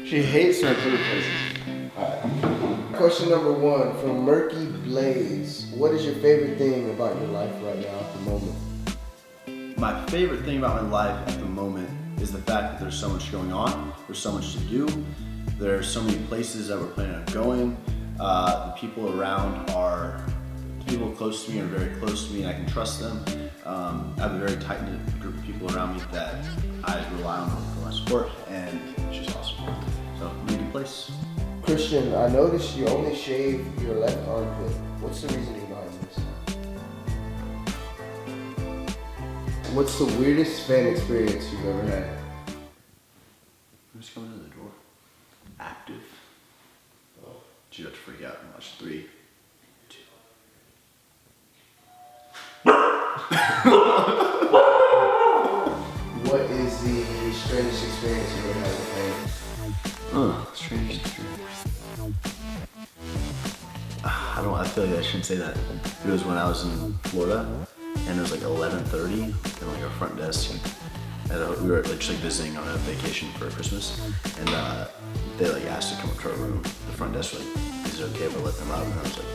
She hates her food places. Alright. Question number 1 from Murky Blaze. What is your favorite thing about your life right now at the moment? My favorite thing about my life at the moment is the fact that there's so much going on. There's so much to do. There's so many places that we're planning on going. The people around are, people close to me are very close to me and I can trust them. I have a very tight-knit group of people around me that I rely on for my support, and it's just awesome. So, I'm in a good place. Christian, I noticed you only shave your left armpit. What's the reasoning behind this? What's the weirdest fan experience you've ever had? Who's coming in the door? Active. Oh, you have to freak out and watch 3, 2. What is the strangest experience you've ever had with fame? Strangest experience. I feel like I shouldn't say that. It was when I was in Florida, and it was like 11:30, and like our front desk, we were like just like visiting on a vacation for Christmas, and they like asked to come up to our room. The front desk was like, "Is it okay if I let them out?" And I was like,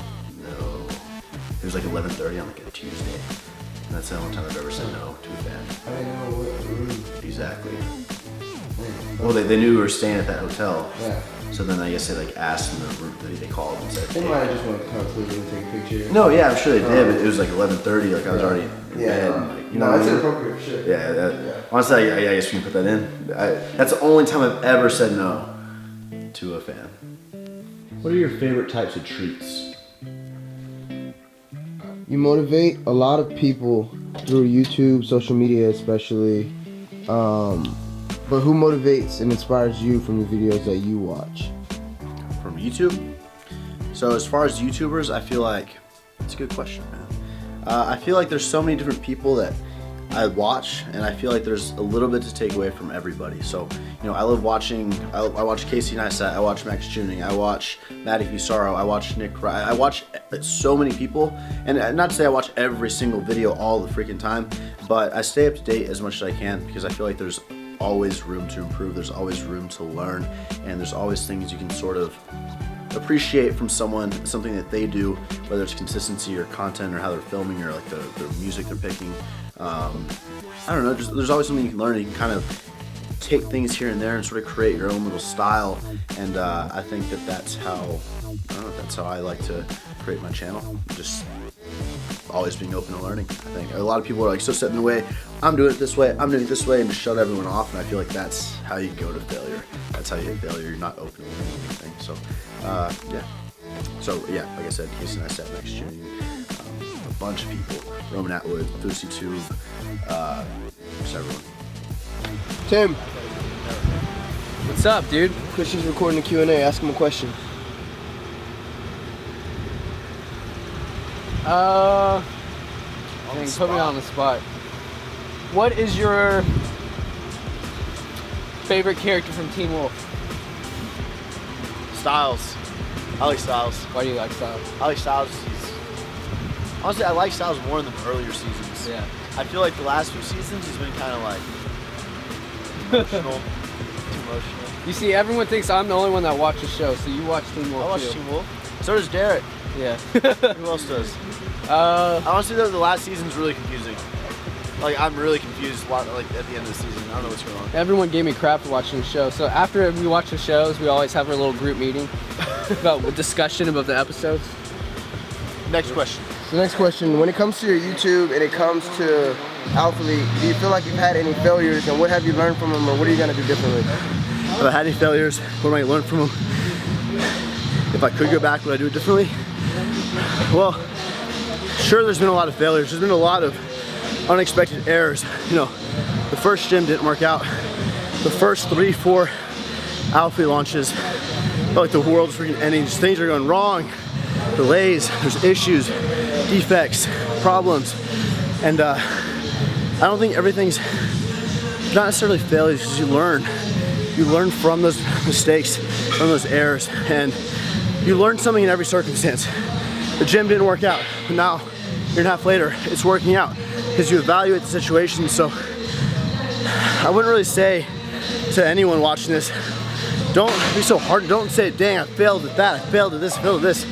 "No." It was like 11:30 on like a Tuesday, and that's the only time I've ever said no to a fan. I didn't know what room. Exactly. Well, they knew we were staying at that hotel. Yeah. So then I guess they like asked in the room, they called and said, They might have just wanted to come quickly and take a picture. No, yeah, I'm sure they did, but it was like 11:30, like I was already in bed. Like, you know that's what I mean? inappropriate, sure. Yeah, honestly, I guess we can put that in. That's the only time I've ever said no to a fan. What are your favorite types of treats? You motivate a lot of people through YouTube, social media especially. But who motivates and inspires you from the videos that you watch? From YouTube? So as far as YouTubers, I feel like, it's a good question, man. I feel like there's so many different people that I watch, and I feel like there's a little bit to take away from everybody. So, you know, I love watching, I watch Casey Neistat, I watch Max Tuning, I watch Matty Fusaro, I watch Nick Wright, I watch so many people, and not to say I watch every single video all the freaking time, but I stay up to date as much as I can because I feel like there's always room to improve, there's always room to learn, and there's always things you can sort of appreciate from someone, something that they do, whether it's consistency or content or how they're filming or like the music they're picking. I don't know, there's always something you can learn. You can kind of take things here and there and sort of create your own little style, and I think that's how, that's how I like to create my channel. Just always being open to learning. I think a lot of people are like so set in the way, I'm doing it this way, I'm doing it this way, and just shut everyone off, and I feel like that's how you go to failure. That's how you hit failure. You're not open to learning anything. So yeah. So yeah, like I said, Casey and I sat next to a bunch of people, Roman Atwood, Thursday Tube, just everyone. Tim. What's up, dude? Christian's recording the Q&A. Ask him a question. Put me on the spot. What is your favorite character from Teen Wolf? Styles. I like Styles. Why do you like Styles? I like Styles. Honestly, I like Styles more in the earlier seasons. Yeah. I feel like the last few seasons he's been kind of like emotional. Too emotional. You see, everyone thinks I'm the only one that watches the show, so you watch Teen Wolf. I watch too. Teen Wolf. So does Derek. Yeah. Who else does? Honestly, though, the last season's really confusing. Like, I'm really confused. Like at the end of the season, I don't know what's going on. Everyone gave me crap for watching the show. So after we watch the shows, we always have our little group meeting about discussion about the episodes. Next question. The next question, when it comes to your YouTube and it comes to Alphalete, do you feel like you've had any failures, and what have you learned from them, or what are you going to do differently? Have I had any failures? What am I learned from them? If I could go back, would I do it differently? Well, sure, there's been a lot of failures. There's been a lot of unexpected errors. You know, the first gym didn't work out. The first 3-4 Alphalete launches, felt like the world's freaking ending. Just things are going wrong. Delays, there's issues, defects, problems, and I don't think everything's not necessarily failures, because you learn from those mistakes, from those errors, and you learn something in every circumstance. The gym didn't work out, but now, a year and a half later, it's working out because you evaluate the situation. So I wouldn't really say to anyone watching this, don't be so hard. Don't say, dang, I failed at that, I failed at this, I failed at this.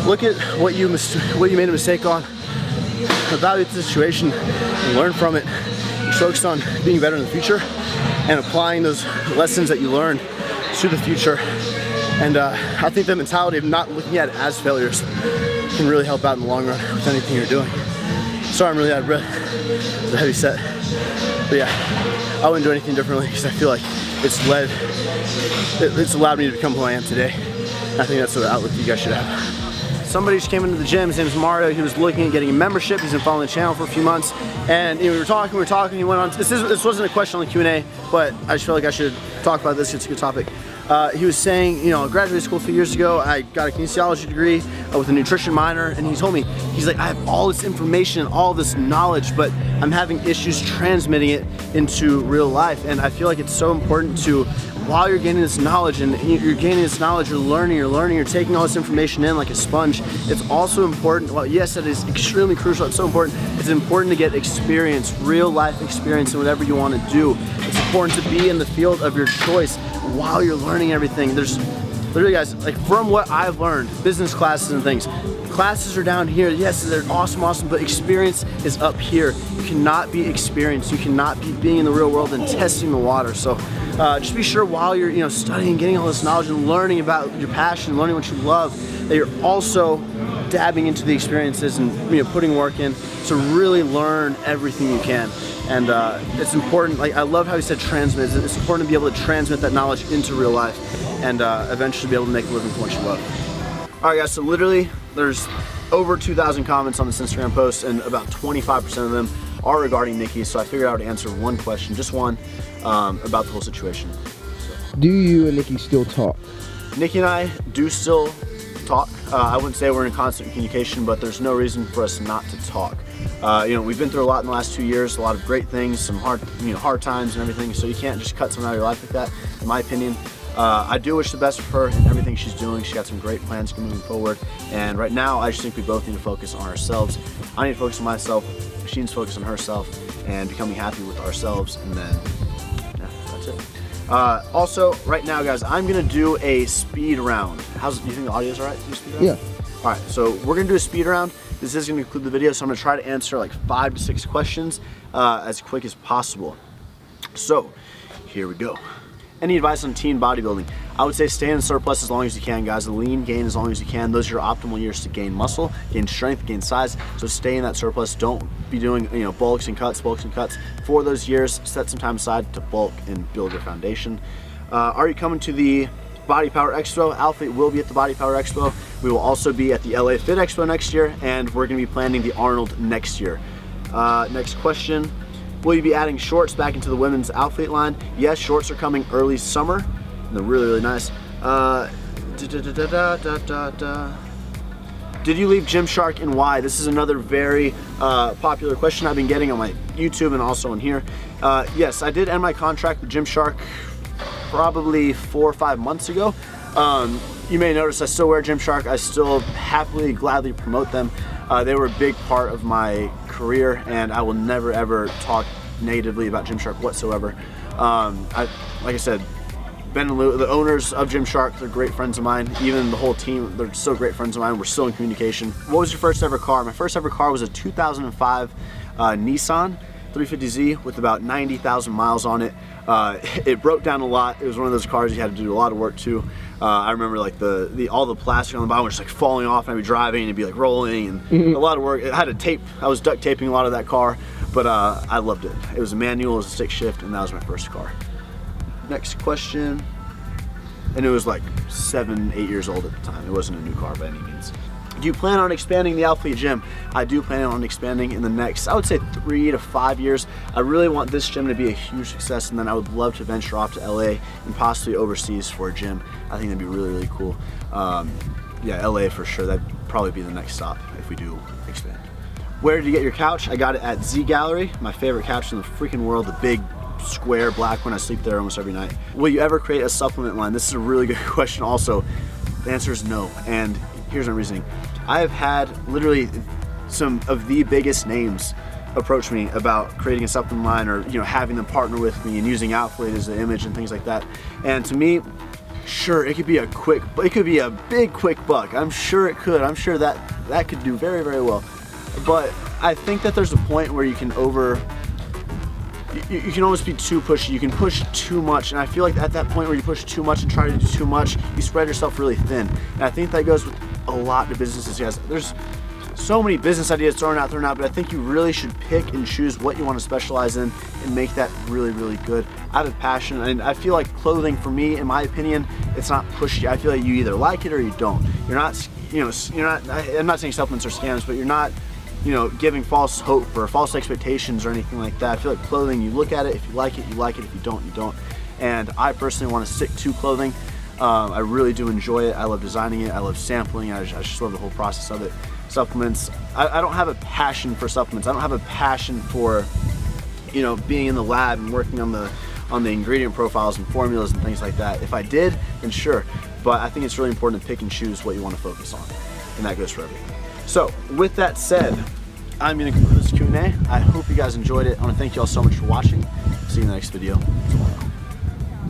Look at what you made a mistake on. Evaluate the situation and learn from it. Focus on being better in the future and applying those lessons that you learned to the future. And I think the mentality of not looking at it as failures can really help out in the long run with anything you're doing. Sorry, I'm really out of breath. It's a heavy set. But yeah, I wouldn't do anything differently because I feel like it's allowed me to become who I am today. And I think that's the outlook you guys should have. Somebody just came into the gym, his name's Mario. He was looking at getting a membership. He's been following the channel for a few months. And we were talking, he went on, this wasn't a question on the Q&A, but I just feel like I should talk about this, it's a good topic. He was saying, you know, I graduated school a few years ago, I got a kinesiology degree with a nutrition minor, and he told me, he's like, I have all this information and all this knowledge, but I'm having issues transmitting it into real life. And I feel like it's so important to, while you're gaining this knowledge and you're gaining this knowledge, you're learning, you're taking all this information in like a sponge. It's also important, well, yes, that is extremely crucial, it's so important. It's important to get experience, real life experience in whatever you want to do. It's important to be in the field of your choice while you're learning everything. There's literally, guys, like from what I've learned, business classes and things, classes are down here. Yes, they're awesome, but experience is up here. You cannot be experienced. You cannot be being in the real world and testing the water. So just be sure while you're studying, getting all this knowledge and learning about your passion, learning what you love, that you're also dabbing into the experiences and putting work in to really learn everything you can. And it's important, like I love how he said transmit. It's important to be able to transmit that knowledge into real life and eventually be able to make a living from what you love. Alright guys, so literally there's over 2,000 comments on this Instagram post and about 25% of them are regarding Nikki, so I figured I would answer one question, just one, about the whole situation. So. Do you and Nikki still talk? Nikki and I do still talk. I wouldn't say we're in constant communication, but there's no reason for us not to talk. We've been through a lot in the last 2 years, a lot of great things, some hard times and everything, so you can't just cut someone out of your life like that, in my opinion. I do wish the best for her and everything she's doing. She's got some great plans moving forward, and right now I just think we both need to focus on ourselves. I need to focus on myself, she needs to focus on herself and becoming happy with ourselves, and then yeah, that's it. Also, right now guys, I'm gonna do a speed round. Do you think the audio is alright to do a speed round? Yeah. Alright, so we're gonna do a speed round. This is gonna conclude the video, so I'm gonna try to answer like 5 to 6 questions as quick as possible. So, here we go. Any advice on teen bodybuilding? I would say stay in surplus as long as you can, guys. Lean, gain as long as you can. Those are your optimal years to gain muscle, gain strength, gain size. So stay in that surplus. Don't be doing bulks and cuts for those years. Set some time aside to bulk and build your foundation. Are you coming to the Body Power Expo? Alphalete will be at the Body Power Expo. We will also be at the LA Fit Expo next year, and we're going to be planning the Arnold next year. Next question. Will you be adding shorts back into the women's Alphalete line? Yes, shorts are coming early summer. They're really nice. Did you leave Gymshark and why? This is another very popular question I've been getting on my YouTube and also on here. Yes, I did end my contract with Gymshark probably 4 or 5 months ago. You may notice I still wear Gymshark. I still happily, gladly promote them. They were a big part of my career, and I will never ever talk negatively about Gymshark whatsoever. Like I said, Ben and Lou, the owners of Gymshark, they're great friends of mine. Even the whole team, they're still great friends of mine. We're still in communication. What was your first ever car? My first ever car was a 2005 Nissan 350Z with about 90,000 miles on it. It broke down a lot. It was one of those cars you had to do a lot of work to. I remember like all the plastic on the bottom was just like falling off, and I'd be driving and it'd be like rolling, and a lot of work. It had to tape. I was duct taping a lot of that car, but I loved it. It was a manual, it was a stick shift, and that was my first car. Next question. And it was like 7, 8 years old at the time. It wasn't a new car by any means. Do you plan on expanding the Alphalete gym? I do plan on expanding in the next, I would say 3 to 5 years. I really want this gym to be a huge success, and then I would love to venture off to LA and possibly overseas for a gym. I think that'd be really cool. Yeah, LA for sure. That'd probably be the next stop if we do expand. Where did you get your couch? I got it at Z Gallery, my favorite couch in the freaking world, the big square black one. I sleep there almost every night. Will you ever create a supplement line? This is a really good question also. The answer is no, and here's my reasoning. I have had literally some of the biggest names approach me about creating a supplement line, or having them partner with me and using Alphalete as the image and things like that. And to me, sure, it could be a big quick buck. I'm sure it could. I'm sure that could do very, very well. But I think that there's a point where you can you can almost be too pushy. You can push too much, and I feel like at that point where you push too much and try to do too much, you spread yourself really thin. And I think that goes with a lot of businesses, guys. There's so many business ideas thrown out, but I think you really should pick and choose what you want to specialize in and make that really, really good. I have a passion, and I feel like clothing, for me, in my opinion, it's not pushy. I feel like you either like it or you don't. You're not, I'm not saying supplements are scams, but you're not, giving false hope or false expectations or anything like that. I feel like clothing, you look at it, if you like it, you like it, if you don't, you don't. And I personally want to stick to clothing. I really do enjoy it. I love designing it. I love sampling. I just love the whole process of it. Supplements, I don't have a passion for supplements. I don't have a passion for, being in the lab and working on the ingredient profiles and formulas and things like that. If I did, then sure. But I think it's really important to pick and choose what you want to focus on. And that goes for everything. So with that said, I'm going to conclude this Q&A. I hope you guys enjoyed it. I want to thank you all so much for watching. See you in the next video tomorrow.